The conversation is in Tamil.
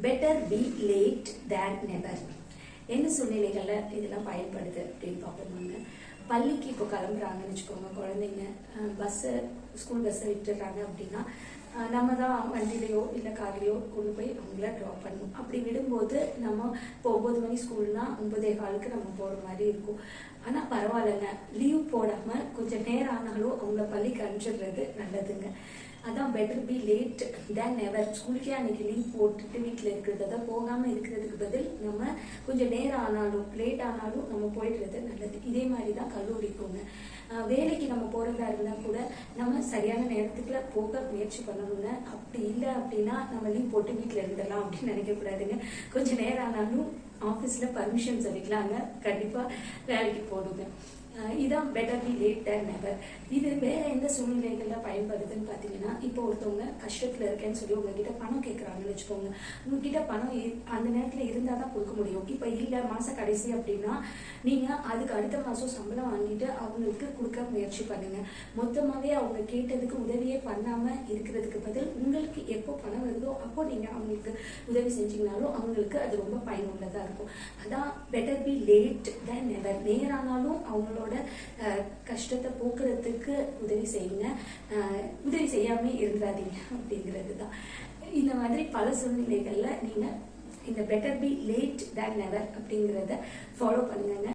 Better be late than never. என்ன சூழ்நிலைகள்ல இதெல்லாம் பயன்படுது அப்படின்னு பார்ப்போமாங்க. பள்ளிக்கு இப்போ கிளம்புறாங்கன்னு வச்சுக்கோங்க, குழந்தைங்க ஸ்கூல் பஸ்ஸை விட்டுறாங்க அப்படின்னா நம்ம தான் வண்டியிலையோ இல்லை கார்லையோ கொண்டு போய் அவங்கள ட்ராப் பண்ணணும். அப்படி விடும்போது நம்ம இப்போ 9 மணி ஸ்கூல்னா 9:15 நம்ம போகிற மாதிரி இருக்கும். ஆனால் பரவாயில்லைங்க, லீவ் போடாமல் கொஞ்சம் நேரம் ஆனாலும் அவங்கள பள்ளிக்கு அனுப்பிச்சிடுறது நல்லதுங்க. அதான் better be late than never. ஸ்கூலுக்கே அன்னைக்கு லீவ் போட்டுட்டு வீட்டில் இருக்கிறது, அதான் போகாமல் இருக்கிறதுக்கு பதில் நம்ம கொஞ்சம் நேரம் ஆனாலும் லேட் ஆனாலும் நம்ம போயிடுறது நல்லது. இதே மாதிரி தான் கல்லூரிக்குங்க. வேலைக்கு நம்ம போகிறதா இருந்தால் கூட நம்ம சரியான நேரத்துக்குள்ள போக முயற்சி பண்ணணுங்க. அப்படி இல்லை அப்படின்னா நம்ம லீவ் போட்டு வீட்டில் இருந்துடலாம் அப்படின்னு நினைக்கக்கூடாதுங்க. கொஞ்சம் நேரம் ஆனாலும் ஆஃபீஸில் பர்மிஷன் சொல்லிக்கலாங்க, கண்டிப்பாக வேலைக்கு போடுங்க. இதான் better be late than never. இது வேற எந்த சூழ்நிலைகள்ல பயன்படுதுன்னு பார்த்தீங்கன்னா, இப்போ ஒருத்தவங்க கஷ்டத்தில் இருக்கேன்னு சொல்லி உங்ககிட்ட பணம் கேட்குறாங்கன்னு வச்சுக்கோங்க. உங்ககிட்ட பணம் அந்த நேரத்தில் இருந்தால் தான் கொடுக்க முடியும். இப்போ இல்லை மாச கடைசி அப்படின்னா நீங்கள் அதுக்கு அடுத்த மாதம் சம்பளம் வாங்கிட்டு அவங்களுக்கு கொடுக்க முயற்சி பண்ணுங்க. மொத்தமாகவே அவங்க கேட்டதுக்கு உதவியே பண்ணாமல் இருக்கிறதுக்கு பதில் உங்களுக்கு எப்போ பணம் வருதோ அப்போ நீங்கள் அவங்களுக்கு உதவி செஞ்சீங்கனாலும் அவங்களுக்கு அது ரொம்ப பயனுள்ளதாக இருக்கும். அதான் better be late than never. நேரானாலும் அவங்களோட கஷ்டத்தை போக்குறதுக்கு உதவி செய்யுங்க, உதவி செய்யாம இருக்காதீங்க அப்படிங்கிறது தான். இந்த மாதிரி பல சூழ்நிலைகள்ல நீங்க இந்த better be late than never அப்படிங்கிறத ஃபாலோ பண்ணுங்க.